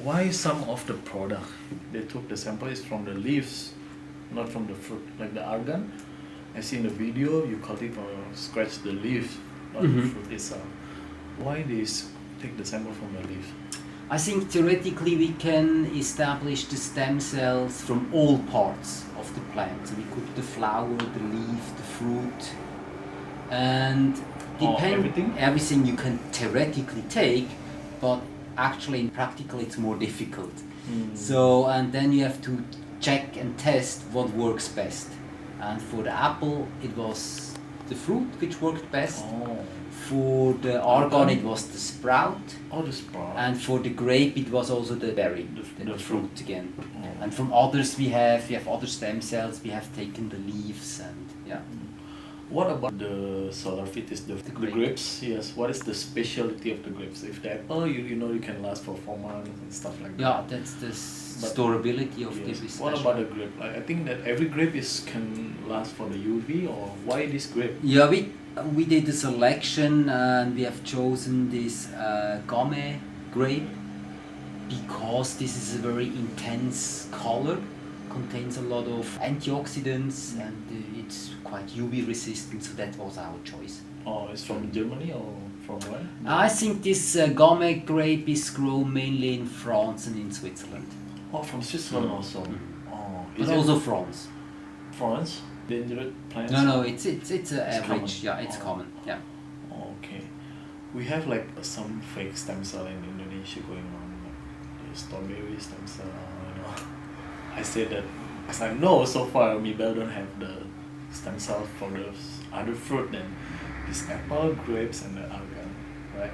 why some of the product they took the sample is from the leaves, not from the fruit, like the argan. I see in the video you cut it or scratch the leaf, not the fruit itself. Why they take the sample from the leaf? I think theoretically we can establish the stem cells from all parts of the plant. So we could the flower, the leaf, the fruit, and everything you can theoretically take, but actually in practical it's more difficult. So and then you have to check and test what works best. And for the apple it was the fruit which worked best. For the argan it was the sprout. The sprout. And for the grape it was also the berry, the fruit again. And from others we have other stem cells, we have taken the leaves and What about the solar fetus, the grapes? Yes. What is the specialty of the grapes? If the apple, you know, you can last for 4 months and stuff like that. Yeah, that's the storability of this. What about the grape? Like, I think that every grape can last for the UV, or why this grape? Yeah, we did a selection and we have chosen this Game grape because this is a very intense color, contains a lot of antioxidants and it's quite UV resistant, so that was our choice. It's from Germany or from where? I think this Game grape is grown mainly in France and in Switzerland. From Switzerland also. But also France. France? Dangerous plants? No, it's average. Common. Yeah, it's common. Yeah. Okay. We have like some fake stem cell in Indonesia going on, like the strawberry stem cell. You know, I say that as I know so far, Mibelle don't have the stem cell for the other fruit than this apple, grapes, and the argan, right?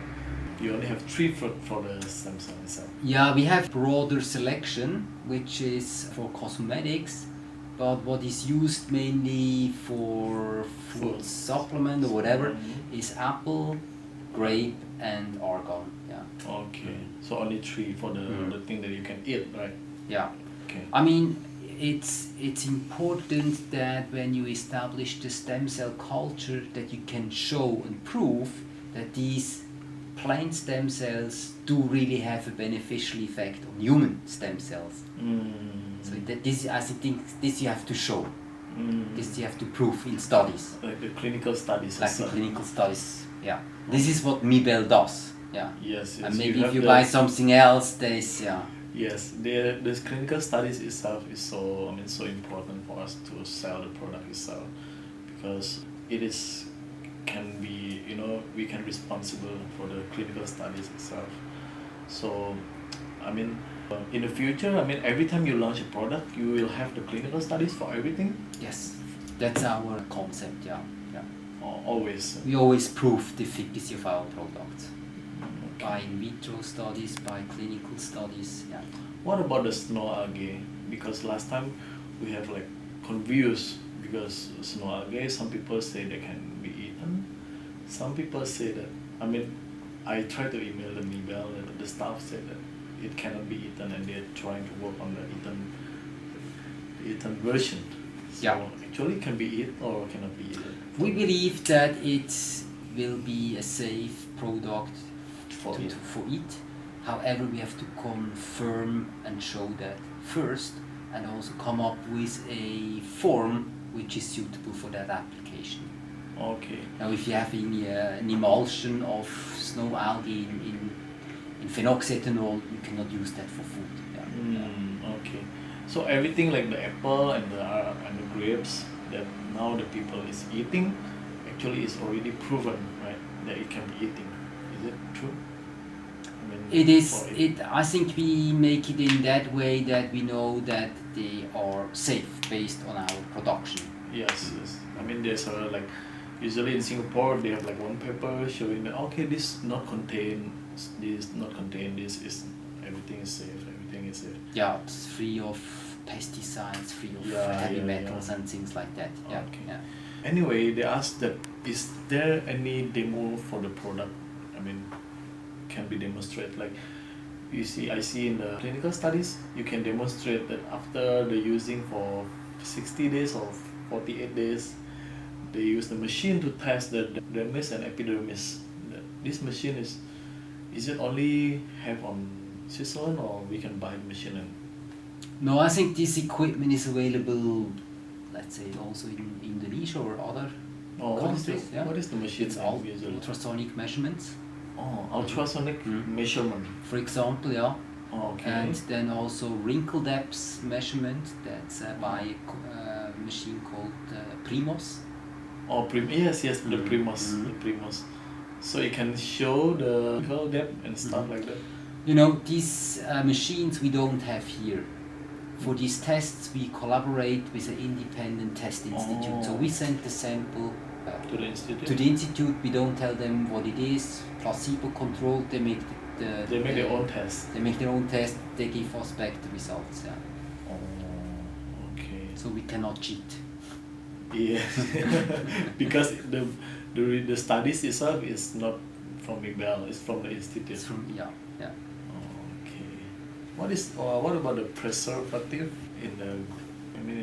You only have 3 fruit for the stem cell itself. Yeah, we have broader selection, which is for cosmetics. But what is used mainly for food supplement or whatever is apple, grape, and argan. Yeah. Okay, so only 3 for the thing that you can eat, right? Yeah. Okay. I mean, it's important that when you establish the stem cell culture, that you can show and prove that these plant stem cells do really have a beneficial effect on human stem cells. So I think this you have to show. This you have to prove in studies. Like the clinical studies. Like the clinical studies, yeah. This is what Mibelle does, yeah. Yes. And maybe if you buy something else, there's, yeah. Yes, the clinical studies itself is so important for us to sell the product itself, because can be, we can responsible for the clinical studies itself. So in the future, every time you launch a product, you will have the clinical studies for everything? Yes, that's our concept, yeah. Always? We always prove the efficacy of our products. By in vitro studies, by clinical studies, yeah. What about the snow algae? Because last time we have like confused, because snow algae, some people say they can be eaten. Some people say that, I tried to email the Mibelle and the staff said that it cannot be eaten and they're trying to work on the eaten version. So actually it can be eaten or cannot be eaten? We believe that it will be a safe product for eat. However, we have to confirm and show that first and also come up with a form which is suitable for that application. Okay. Now if you have an emulsion of snow algae in phenoxyethanol, you cannot use that for food. Okay. So everything like the apple and the grapes that now the people is eating actually is already proven, right? That it can be eaten. Is it true? It is. I think we make it in that way that we know that they are safe based on our production. Yes. There's usually in Singapore they have like one paper showing that this not contain this, not contain this, is everything is safe. Yeah, it's free of pesticides, free of heavy metals and things like that. Yeah. Okay. Yeah. Anyway, they asked that is there any demo for the product? Can be demonstrated. Like I see in the clinical studies, you can demonstrate that after the using for 60 days or 48 days, they use the machine to test the dermis and epidermis. This machine is it only have on Switzerland, or we can buy the machine and No, I think this equipment is available, let's say, also in Indonesia or other countries. what is the machine? It's usually? ultrasonic measurements. Oh, ultrasonic measurement. For example, yeah. Oh, okay. And then also wrinkle depth measurement. That's by a machine called Primos. Oh, yes, the Primos. So it can show the wrinkle depth and stuff like that. You know, these machines we don't have here. For these tests, we collaborate with an independent test institute. So we send the sample to the institute. To the institute, we don't tell them what it is. Placebo controlled. They make their own test. They make their own test. They give us back the results. Yeah. Oh, okay. So we cannot cheat. Yeah, because the studies itself is not from Mibelle. It's from the institute. It's from yeah. Okay. What about the preservative in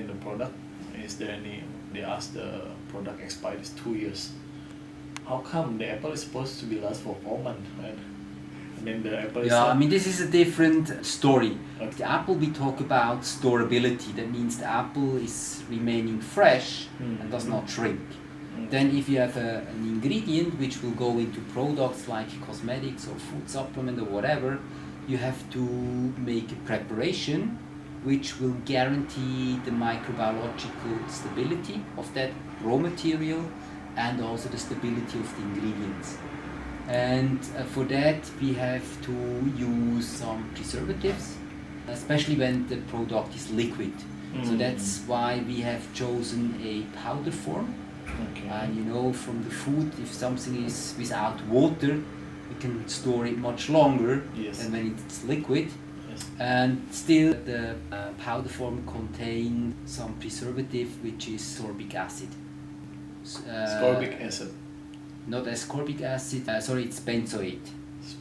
the product? Is there any? They ask the product expired is 2 years. How come the apple is supposed to be last for 4 months, right? And then the apple. Yeah, I mean this is a different story. Okay. The apple we talk about storability. That means the apple is remaining fresh and does not shrink. Then if you have an ingredient which will go into products like cosmetics or food supplement or whatever, you have to make a preparation which will guarantee the microbiological stability of that raw material and also the stability of the ingredients. And for that we have to use some preservatives, especially when the product is liquid. So that's why we have chosen a powder form. Okay. And you know, from the food, if something is without water, you can store it much longer than when it's liquid. Yes. And still, the powder form contains some preservative, which is ascorbic acid. Ascorbic acid. Not ascorbic acid. Sorry, it's benzoate.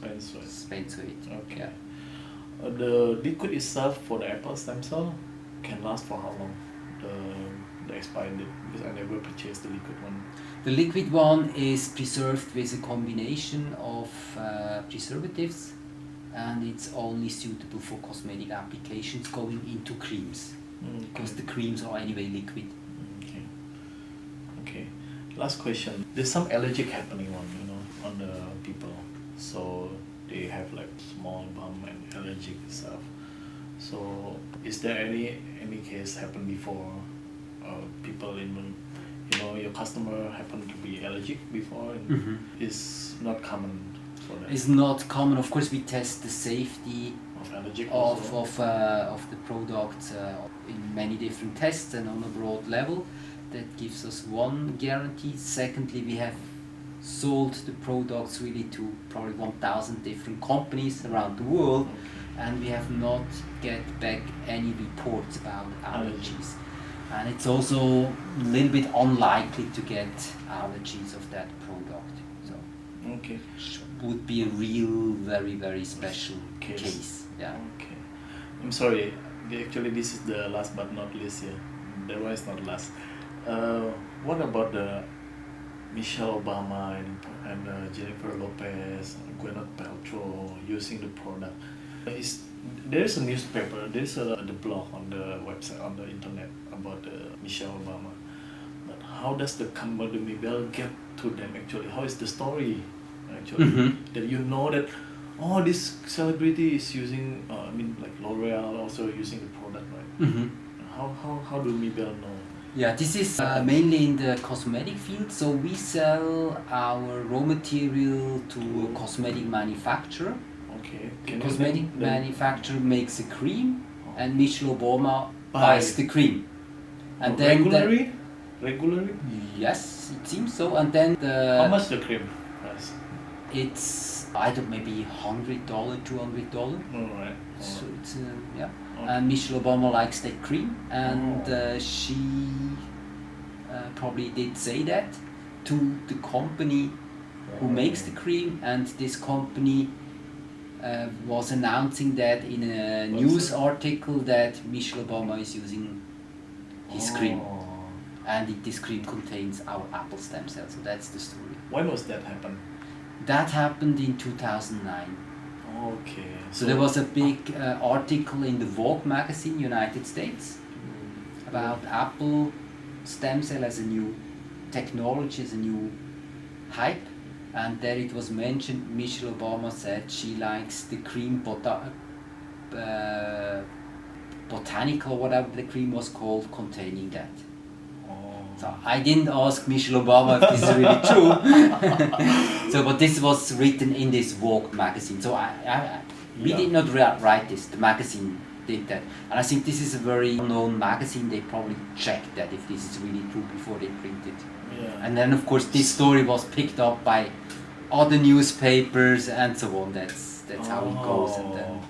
Benzoate. Okay. Yeah. The liquid itself for the apple stem cell can last for how long? The expired date, because I never purchased the liquid one. The liquid one is preserved with a combination of preservatives, and it's only suitable for cosmetic applications going into creams, because the creams are anyway liquid. Okay. Last question. There's some allergic happening on the people, so they have like small bum and allergic stuff. So is there any case happened before? People in your customer happen to be allergic before, and it's not common for them. It's not common. Of course, we test the safety of the product in many different tests and on a broad level. That gives us one guarantee. Secondly, we have sold the products really to probably 1,000 different companies around the world, and we have not get back any reports about allergies. And it's also a little bit unlikely to get allergies of that product. So would be a real, very, very special case. Yeah. Okay. I'm sorry. Actually, this is the last but not least here. The one is not last. What about the Michelle Obama and Jennifer Lopez, Gwyneth Paltrow using the product? There's a newspaper, there's the blog on the website, on the internet about Michelle Obama. But how does the company Mibelle get to them actually? How is the story actually? That you know that, this celebrity is using, like L'Oreal also using the product, right? How do Mibelle know? Yeah, this is mainly in the cosmetic field. So we sell our raw material to a cosmetic manufacturer. Okay. The cosmetic manufacturer makes a cream, and Michelle Obama buys the cream. And then regularly? Yes, it seems so. And then how much the cream price? It's either maybe $100, $200. Alright. So it's And Michelle Obama likes that cream, and she probably did say that to the company who makes the cream, and this company was announcing that in a news article that Michelle Obama is using his cream, and this cream contains our apple stem cells. So that's the story. When was that happen? That happened in 2009. Okay. So there was a big article in the Vogue magazine, United States, about Apple stem cell as a new technology, as a new hype, and there it was mentioned. Michelle Obama said she likes the cream botanical, whatever the cream was called, containing that. So I didn't ask Michelle Obama if this is really true. So, but this was written in this Vogue magazine. So we did not write this. The magazine did that, and I think this is a very known magazine. They probably checked that if this is really true before they print it. Yeah. And then of course this story was picked up by other newspapers and so on. That's how it goes. And then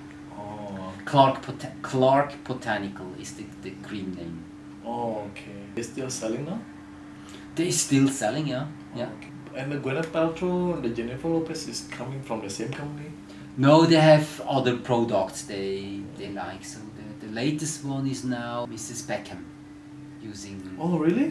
Clark Botanical is the cream name. Oh, okay. They're still selling now? They're still selling, yeah. Yeah. Okay. And the Gwyneth Paltrow and the Jennifer Lopez is coming from the same company? No, they have other products they like. So the latest one is now Mrs. Beckham using. Oh, really?